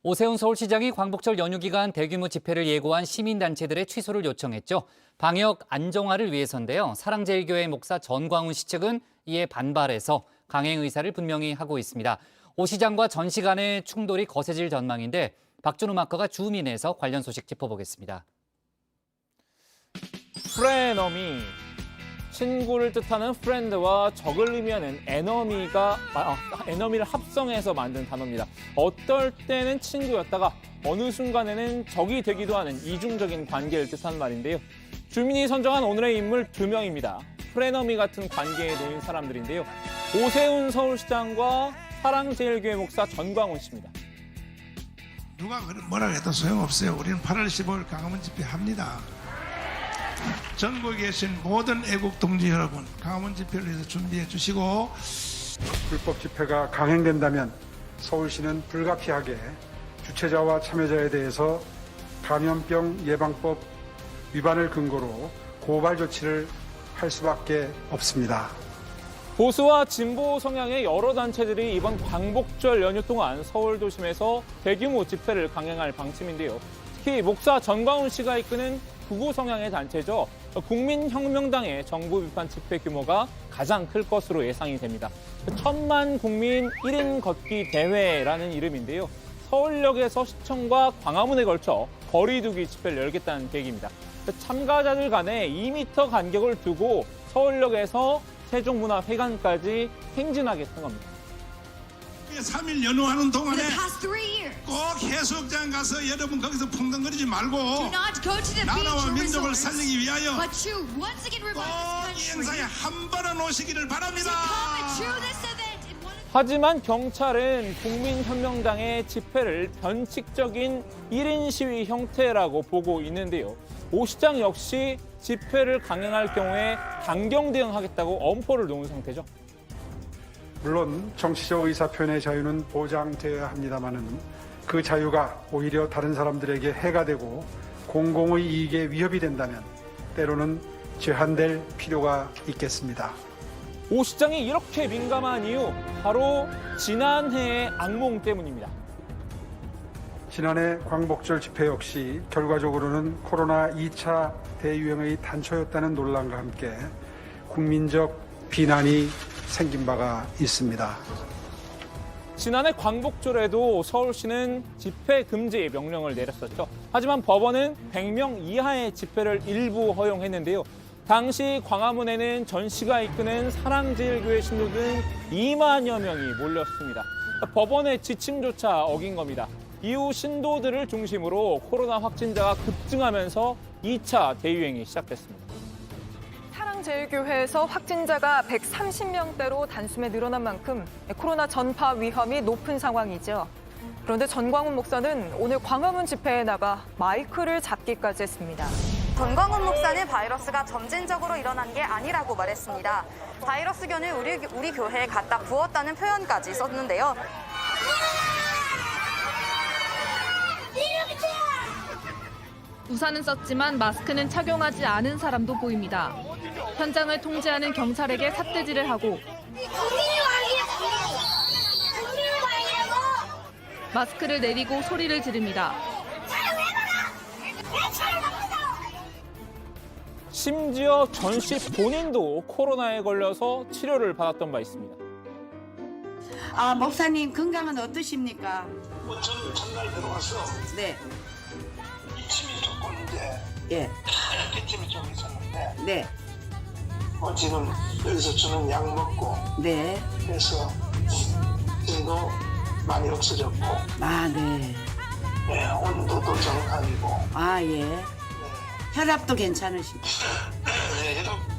오세훈 서울시장이 광복절 연휴 기간 대규모 집회를 예고한 시민단체들의 취소를 요청했죠. 방역 안정화를 위해서인데요. 사랑제일교회 목사 전광훈 씨 측은 이에 반발해서 강행 의사를 분명히 하고 있습니다. 오 시장과 전 씨 간의 충돌이 거세질 전망인데 박준우 마커가 주민에서 관련 소식 짚어보겠습니다. 프레너미, 친구를 뜻하는 프렌드와 적을 의미하는 에너미를 합성해서 만든 단어입니다. 어떨 때는 친구였다가 어느 순간에는 적이 되기도 하는 이중적인 관계를 뜻하는 말인데요. 주민이 선정한 오늘의 인물 2명입니다. 프레너미 같은 관계에 놓인 사람들인데요. 오세훈 서울시장과 사랑제일교회 목사 전광훈 씨입니다. 누가 뭐라고 해도 소용없어요. 우리는 8월 15일 광화문 집회 합니다. 전국에 계신 모든 애국 동지 여러분, 광화문 집회를 위해서 준비해 주시고, 불법 집회가 강행된다면 서울시는 불가피하게 주최자와 참여자에 대해서 감염병 예방법 위반을 근거로 고발 조치를 할 수밖에 없습니다. 보수와 진보 성향의 여러 단체들이 이번 광복절 연휴 동안 서울 도심에서 대규모 집회를 강행할 방침인데요. 특히 목사 전광훈 씨가 이끄는 극우 성향의 단체죠. 국민혁명당의 정부 비판 집회 규모가 가장 클 것으로 예상이 됩니다. 1000만 국민 1인 걷기 대회라는 이름인데요. 서울역에서 시청과 광화문에 걸쳐 거리두기 집회를 열겠다는 계획입니다. 참가자들 간에 2m 간격을 두고 서울역에서 세종문화회관까지 행진하겠다는 겁니다. 3일 연휴하는 동안에 For the past 3 years, 꼭 해수욕장 가서 여러분 거기서 풍덩거리지 말고 do not go to the beach 나라와 or 민족을 resorts, 살리기 위하여 but to once again 꼭 revive 이 this 행사에 country 한 번은 오시기를 to 바랍니다. come to this event in one of 하지만 경찰은 국민혁명당의 집회를 변칙적인 1인 시위 형태라고 보고 있는데요. 오 시장 역시 집회를 강행할 경우에 강경 대응하겠다고 엄포를 놓은 상태죠. 물론 정치적 의사표현의 자유는 보장되어야 합니다마는 그 자유가 오히려 다른 사람들에게 해가 되고 공공의 이익에 위협이 된다면 때로는 제한될 필요가 있겠습니다. 오 시장이 이렇게 민감한 이유 바로 지난해의 악몽 때문입니다. 지난해 광복절 집회 역시 결과적으로는 코로나 2차 대유행의 단초였다는 논란과 함께 국민적 비난이 생긴 바가 있습니다. 지난해 광복절에도 서울시는 집회 금지 명령을 내렸었죠. 하지만 법원은 100명 이하의 집회를 일부 허용했는데요. 당시 광화문에는 전 씨가 이끄는 사랑제일교회 신도 등 2만여 명이 몰렸습니다. 법원의 지침조차 어긴 겁니다. 이후 신도들을 중심으로 코로나 확진자가 급증하면서 2차 대유행이 시작됐습니다. 사랑제일교회에서 확진자가 130명대로 단숨에 늘어난 만큼 코로나 전파 위험이 높은 상황이죠. 그런데 전광훈 목사는 오늘 광화문 집회에 나가 마이크를 잡기까지 했습니다. 전광훈 목사는 바이러스가 점진적으로 일어난 게 아니라고 말했습니다. 바이러스균을 우리 교회에 갖다 부었다는 표현까지 썼는데요. 우산은 썼지만 마스크는 착용하지 않은 사람도 보입니다. 현장을 통제하는 경찰에게 삿대질을 하고 마스크를 내리고 소리를 지릅니다. 심지어 전 씨 본인도 코로나에 걸려서 치료를 받았던 바 있습니다. 목사님 건강은 어떠십니까? 저는 전날 들어와서 네, 기침이 조금 이제 예, 기침이 좀 있었는데 네, 지금 여기서 주는 약 먹고 네. 그래서 힘도 많이 없어졌고 네. 온도도 정상이고 예. 혈압도 괜찮으시고.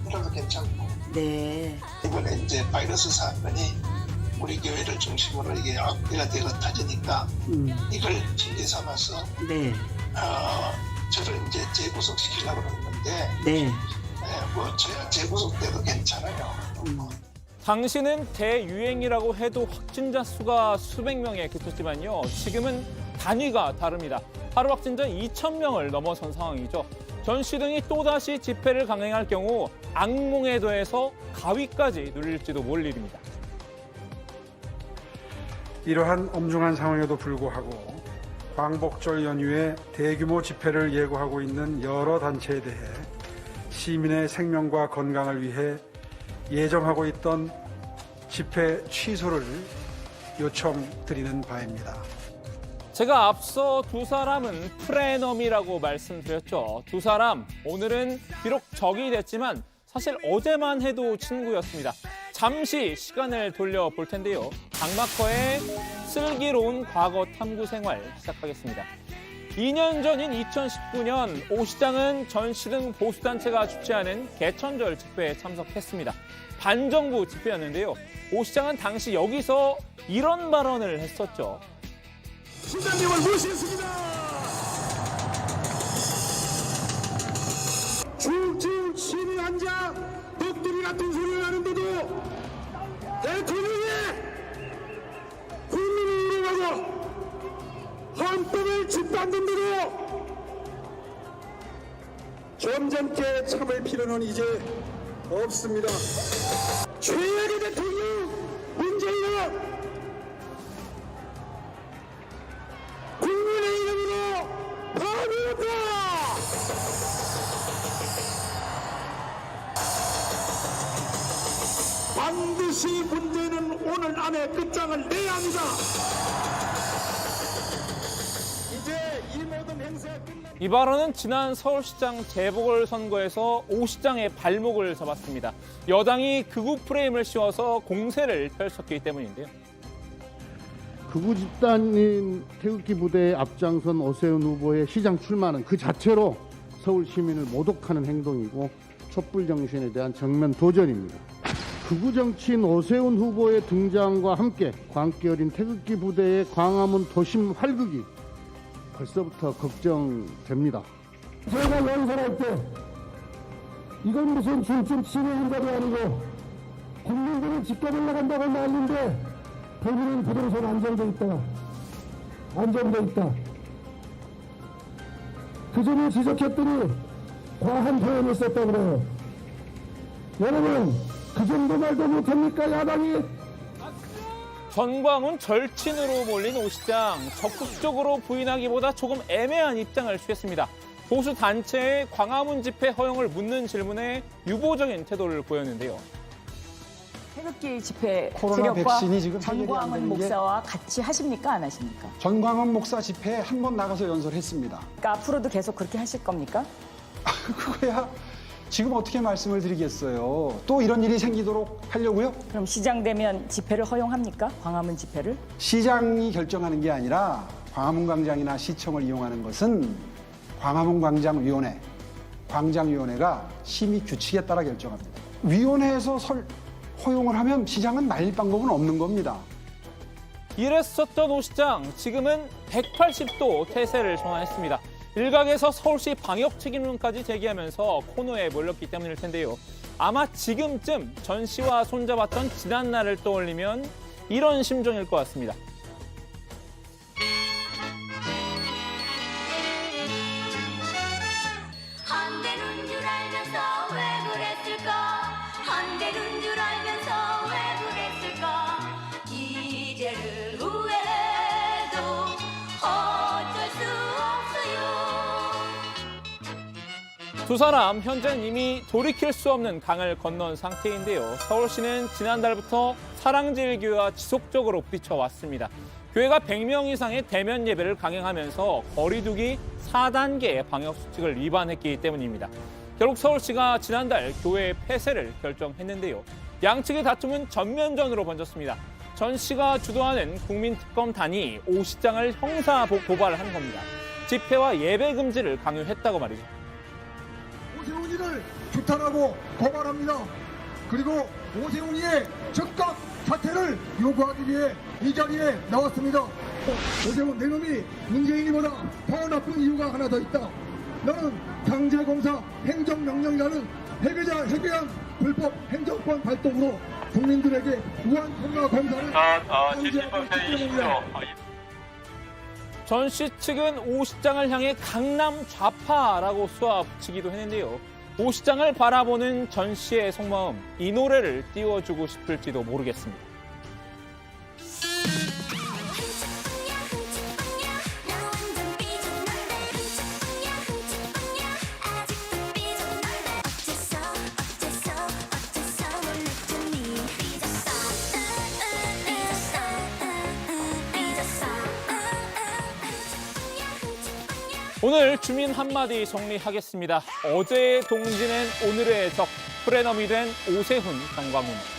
혈압도 괜찮고 네. 이번에 이제 바이러스 사건이 우리 교회를 중심으로 이게 악재가 되고 터지니까 이걸 징계 삼아서 네. 저를 이제 재구속시키려고 그러는 건데 네. 제가 재구속돼도 괜찮아요. 당시는 대유행이라고 해도 확진자 수가 수백 명에 그쳤지만요. 지금은 단위가 다릅니다. 하루 확진자 2,000명을 넘어선 상황이죠. 전 씨 등이 또다시 집회를 강행할 경우 악몽에 더해서 가위까지 눌릴지도 모를 일입니다. 이러한 엄중한 상황에도 불구하고 광복절 연휴에 대규모 집회를 예고하고 있는 여러 단체에 대해 시민의 생명과 건강을 위해 예정하고 있던 집회 취소를 요청드리는 바입니다. 제가 앞서 두 사람은 프레넘이라고 말씀드렸죠. 두 사람 오늘은 비록 적이 됐지만 사실 어제만 해도 친구였습니다. 잠시 시간을 돌려볼 텐데요. 강마커의 슬기로운 과거 탐구 생활 시작하겠습니다. 2년 전인 2019년 오 시장은 전시 등 보수단체가 주최하는 개천절 집회에 참석했습니다. 반정부 집회였는데요. 오 시장은 당시 여기서 이런 발언을 했었죠. 시장님을 모시겠습니다. 쭉쭉 신이 앉아 독두리 같은 소리를 하는데도 대통령이 국민을 이용하고 헌법을 짓밟는데도 점잖게 참을 필요는 이제 없습니다. 최악의 대통령 문재인은 국민의 이름으로 파괴했다! 반드시 문재인은 오늘 안에 끝장을 내야 합니다. 이제 이 모든 행사가 끝난 이 발언은 지난 서울시장 재보궐선거에서 오 시장의 발목을 잡았습니다. 여당이 극우 프레임을 씌워서 공세를 펼쳤기 때문인데요. 극우 집단인 태극기 부대에 앞장선 오세훈 후보의 시장 출마는 그 자체로 서울 시민을 모독하는 행동이고 촛불 정신에 대한 정면 도전입니다. 극우 정치인 오세훈 후보의 등장과 함께 광기 어린 태극기 부대의 광화문 도심 활극이 벌써부터 걱정됩니다. 제가 연설할 때 이건 무슨 중증 치료 행사도 아니고 국민들을 지켜보려 간다고 난리인데 대구는 부동산 안정돼 있다. 그 점을 지적했더니 과한 표현을 썼다 그래요. 여러분 그 정도 말도 못합니까 야당이? 전광훈 절친으로 몰린 오 시장, 적극적으로 부인하기보다 조금 애매한 입장을 취했습니다. 보수 단체의 광화문 집회 허용을 묻는 질문에 유보적인 태도를 보였는데요. 태극기 집회 코로나 백신이 지금 전광훈 목사와 같이 하십니까? 안 하십니까? 전광훈 목사 집회에 한 번 나가서 연설했습니다. 그러니까 앞으로도 계속 그렇게 하실 겁니까? 그거야 지금 어떻게 말씀을 드리겠어요. 또 이런 일이 생기도록 하려고요? 그럼 시장 되면 집회를 허용합니까? 광화문 집회를? 시장이 결정하는 게 아니라 광화문 광장이나 시청을 이용하는 것은 광화문 광장위원회, 광장위원회가 심의 규칙에 따라 결정합니다. 위원회에서 허용을 하면 시장은 말릴 방법은 없는 겁니다. 이랬었던 오 시장, 지금은 180도 태세를 전환했습니다. 일각에서 서울시 방역 책임론까지 제기하면서 코너에 몰렸기 때문일 텐데요. 아마 지금쯤 전 씨와 손잡았던 지난 날을 떠올리면 이런 심정일 것 같습니다. 안 되는 줄 알면서 왜 그랬을까? 안 되는 줄 알면서 왜 그랬을까? 이제는 후회해도 어쩔 수 없어요. 두 사람 현재는 이미 돌이킬 수 없는 강을 건넌 상태인데요. 서울시는 지난달부터 사랑제일교회와 지속적으로 부딪혀왔습니다. 교회가 100명 이상의 대면 예배를 강행하면서 거리 두기 4단계 방역 수칙을 위반했기 때문입니다. 결국 서울시가 지난달 교회 폐쇄를 결정했는데요. 양측의 다툼은 전면전으로 번졌습니다. 전 씨가 주도하는 국민특검단이 오 시장을 형사 고발한 겁니다. 집회와 예배 금지를 강요했다고 말이죠. 오세훈이를 규탄하고 고발합니다. 그리고 오세훈이의 즉각 사퇴를 요구하기 위해 이 자리에 나왔습니다. 오세훈 내 놈이 문재인이보다 더 나쁜 이유가 하나 더 있다. 너는 강제공사 행정명령이라는 해괴한 불법 행정권 발동으로 국민들에게 무한 통과 검사를 강제했기 때문이다. 전 씨 측은 오 시장을 향해 강남 좌파라고 쏘아붙이기도 했는데요. 오 시장을 바라보는 전 씨의 속마음, 이 노래를 띄워주고 싶을지도 모르겠습니다. 흠칫 빵야 흠칫 빵야 나 오늘 주민 한마디 정리하겠습니다. 어제의 동지는 오늘의 적, 프레넘이 된 오세훈, 정광훈.